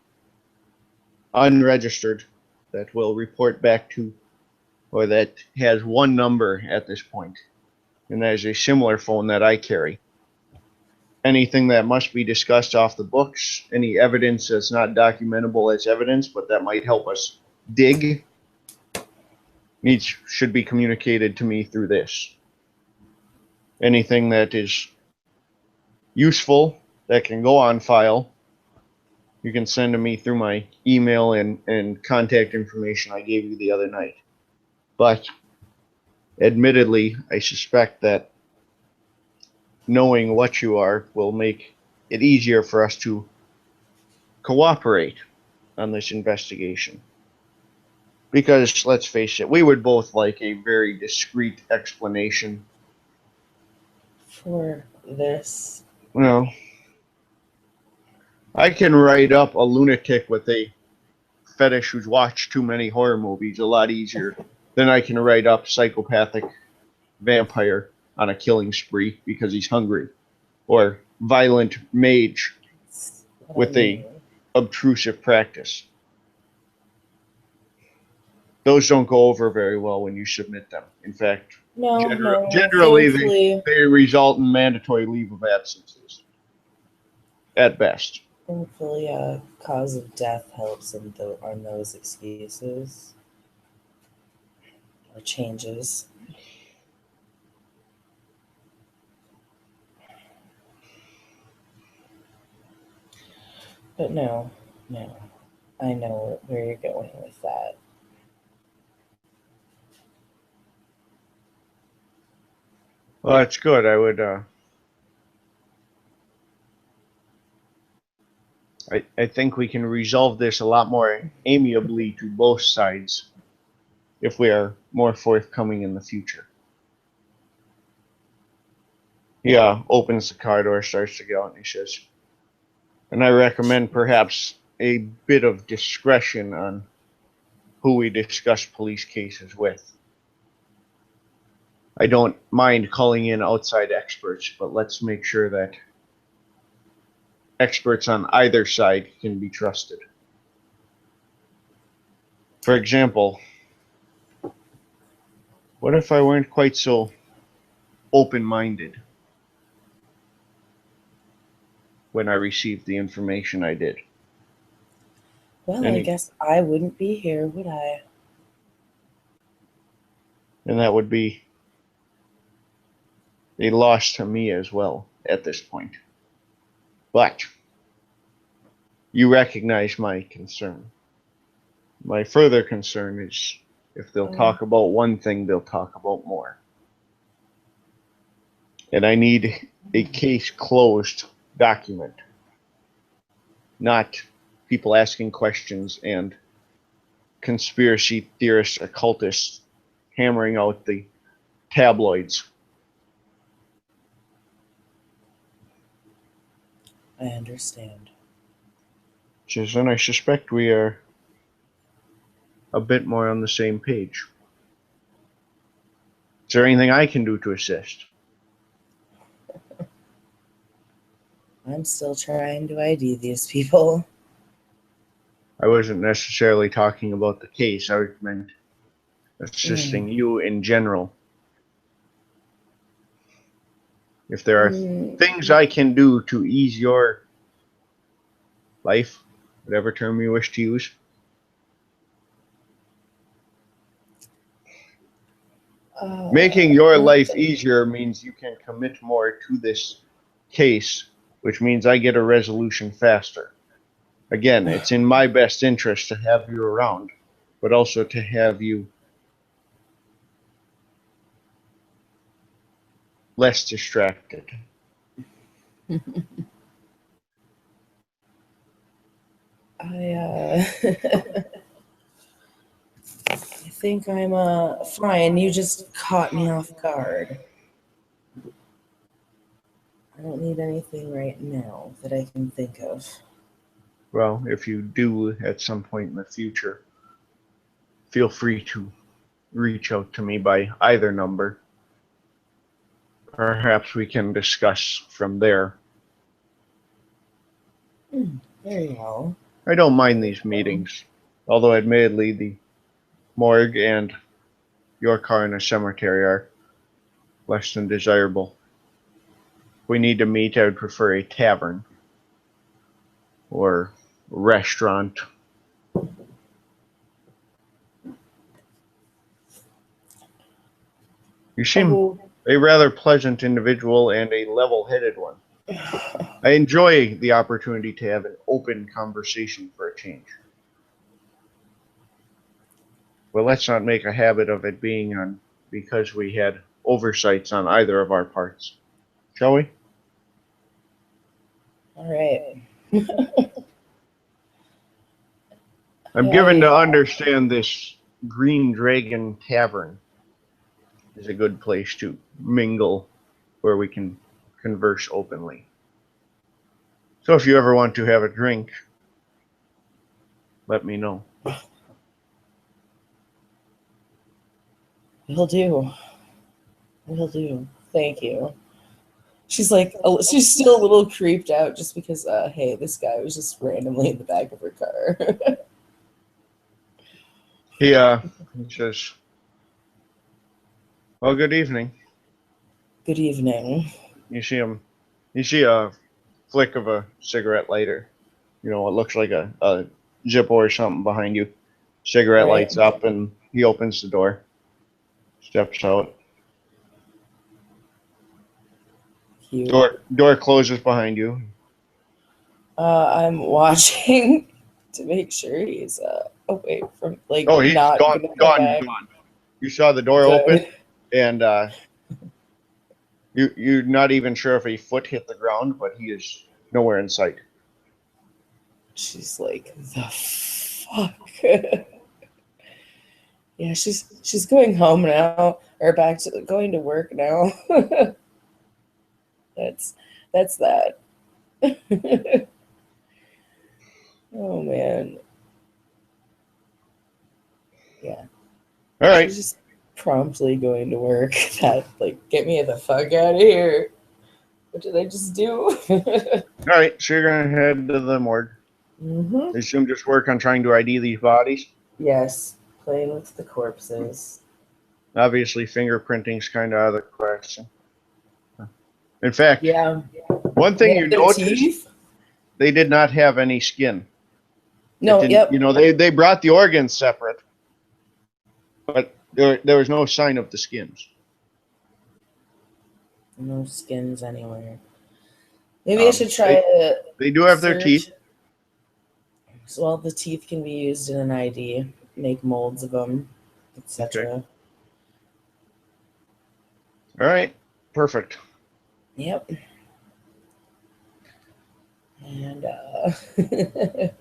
unregistered, that will report back to, or that has one number at this point, and that is a similar phone that I carry. Anything that must be discussed off the books, any evidence that's not documentable as evidence, but that might help us dig, should be communicated to me through this. Anything that is useful that can go on file, you can send to me through my email and contact information I gave you the other night. But admittedly, I suspect that knowing what you are will make it easier for us to cooperate on this investigation. Because, let's face it, we would both like a very discreet explanation. For this? Well, I can write up a lunatic with a fetish who's watched too many horror movies a lot easier than I can write up psychopathic vampire on a killing spree because he's hungry, or violent mage with a obtrusive practice. Those don't go over very well when you submit them. In fact, generally they result in mandatory leave of absences at best. Thankfully, cause of death helps on those excuses or changes. But no, I know where you're going with that. Well, that's good. I would. I think we can resolve this a lot more amiably to both sides if we are more forthcoming in the future. He opens the car door, starts to go, and he says, "And I recommend perhaps a bit of discretion on who we discuss police cases with. I don't mind calling in outside experts, but let's make sure that experts on either side can be trusted." For example, what if I weren't quite so open-minded when I received the information I did? Well, And I guess I wouldn't be here, would I? that would be a loss to me as well at this point. But you recognize my concern. My further concern is if they'll talk about one thing, they'll talk about more. And I need a case closed document, not people asking questions and conspiracy theorists, occultists hammering out the tabloids. I understand. And I suspect we are a bit more on the same page. Is there anything I can do to assist? I'm still trying to ID these people. I wasn't necessarily talking about the case. I meant assisting you in general. If there are things I can do to ease your life, whatever term you wish to use. Making your life easier means you can commit more to this case, which means I get a resolution faster. Again, it's in my best interest to have you around, but also to have you less distracted. I think I'm fine. You just caught me off guard. I don't need anything right now that I can think of. Well, if you do at some point in the future, feel free to reach out to me by either number. Perhaps we can discuss from there. Very well. I don't mind these meetings, although admittedly the morgue and your car in a cemetery are less than desirable. If we need to meet, I would prefer a tavern or restaurant. You seem a rather pleasant individual and a level-headed one. I enjoy the opportunity to have an open conversation for a change. Well, let's not make a habit of it being on because we had oversights on either of our parts. Shall we? All right. I'm given to understand this Green Dragon Tavern is a good place to mingle where we can converse openly. So if you ever want to have a drink, let me know. Will do. Will do. Thank you. She's like, she's still a little creeped out just because, hey, this guy was just randomly in the back of her car. He says, well, good evening. Good evening. You see a flick of a cigarette lighter. You know, what looks like a Zippo or something behind you. Cigarette lights up and he opens the door. Steps out. Cute. Door closes behind you. I'm watching to make sure he's away from he's not gone. You saw the door open, and you're not even sure if a foot hit the ground, but he is nowhere in sight. She's like, the fuck. Yeah, she's going home now, or back to going to work now. That's that. Oh man. Yeah. All right. She's just promptly going to work. That get me the fuck out of here. What did I just do? All right, so you're gonna head to the morgue. Mm-hmm. I assume just work on trying to ID these bodies. Yes, playing with the corpses. Obviously, fingerprinting's kind of out of the question. In fact, Yeah, one they thing you have their noticed, teeth. they did not have any skin. It No, didn't, yep. they brought the organs separate, but there was no sign of the skins. No skins anywhere. Maybe I should try They, to they do have their search. teeth. Well, the teeth can be used in an ID, make molds of them, etc. All right, perfect. Yep. And there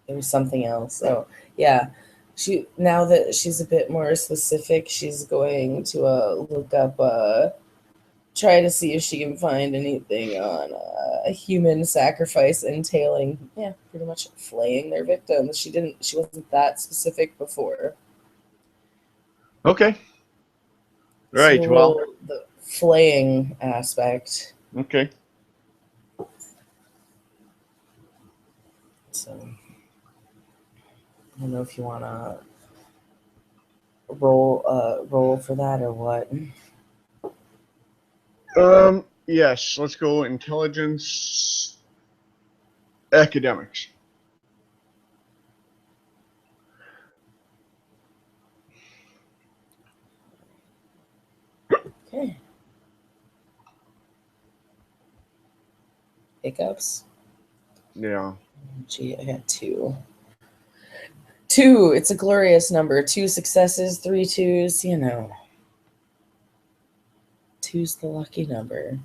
was something else. Oh, yeah. Now that she's a bit more specific, she's going to look up, try to see if she can find anything on a human sacrifice entailing, yeah, pretty much flaying their victims. She wasn't that specific before. Okay. So Right. we'll Well. roll the flaying aspect. Okay. So I don't know if you want to roll for that or what. Yes. Let's go intelligence, academics. Okay. Hiccups. Yeah. Gee, I got two. Two. It's a glorious number. 2 successes, 3 twos. You know, two's the lucky number.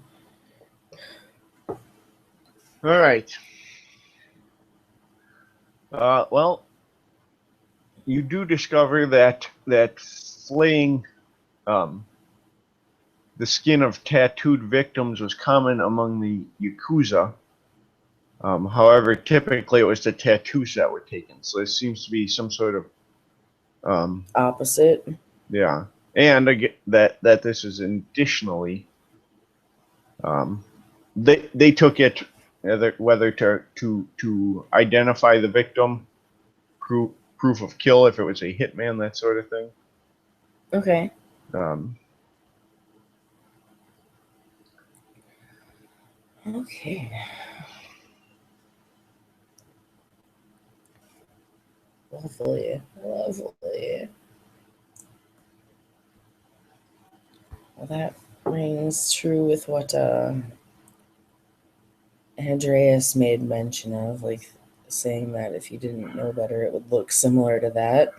All right. Well, you do discover that flaying the skin of tattooed victims was common among the Yakuza. However, typically it was the tattoos that were taken. So it seems to be some sort of Opposite. yeah. And that this is additionally, they took it whether to identify the victim, proof of kill if it was a hitman, that sort of thing. Okay. Okay. Lovely. Lovely. Well, that rings true with what Andreas made mention of, like saying that if you didn't know better, it would look similar to that.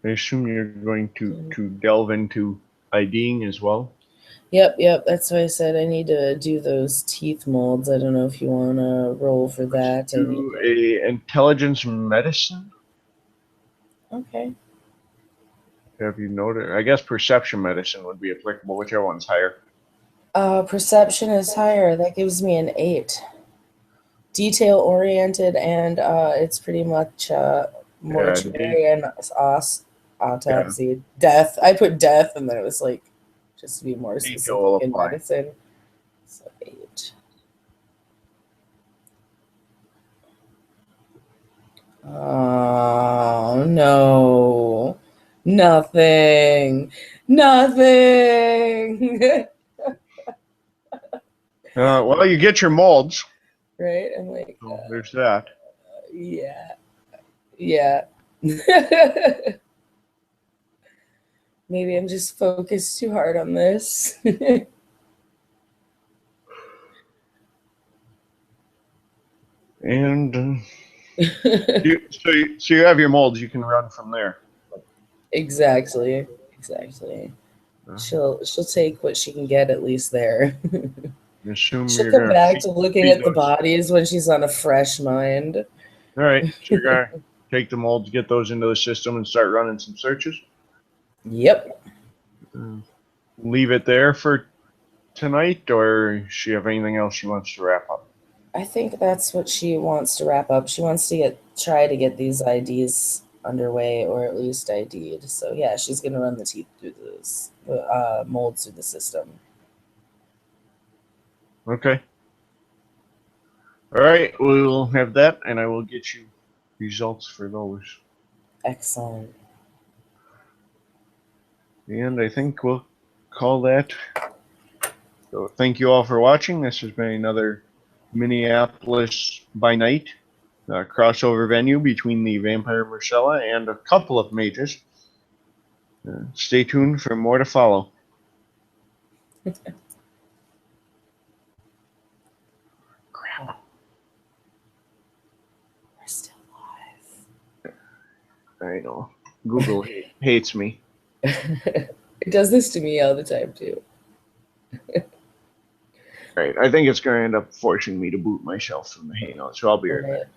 I assume you're going to delve into IDing as well. Yep. That's why I said I need to do those teeth molds. I don't know if you want to roll for that. Do a intelligence medicine. Okay. Have you noted? I guess perception medicine would be applicable, whichever one's higher. Perception is higher. That gives me an 8. Detail oriented, and it's pretty much mortuary and autopsy. Yeah. Death. I put death, and then it was like just to be more Detail specific will in apply. medicine. So 8. Oh no. Nothing. Well, you get your molds. Right? I'm like, So there's that. yeah. Maybe I'm just focused too hard on this. And so you have your molds. You can run from there. Exactly. She'll take what she can get at least there. Assume She'll you're come gonna back to looking feed at the those. bodies when she's on a fresh mind. All right, so you're gonna take the molds, get those into the system, and start running some searches. Yep. Leave it there for tonight, or does she have anything else she wants to wrap up? I think that's what she wants to wrap up. She wants to try to get these IDs underway or at least ID'd. So yeah, she's gonna run the teeth through this molds through the system. Okay. All right, we will have that, and I will get you results for those. Excellent. And I think we'll call that. So thank you all for watching. This has been another Minneapolis by Night crossover venue between the Vampire Myrcella and a couple of mages. Stay tuned for more to follow. Crap. We're still live. I know. Google hates me. It does this to me all the time too. Right. I think it's going to end up forcing me to boot myself from the Hangout, so I'll be right back.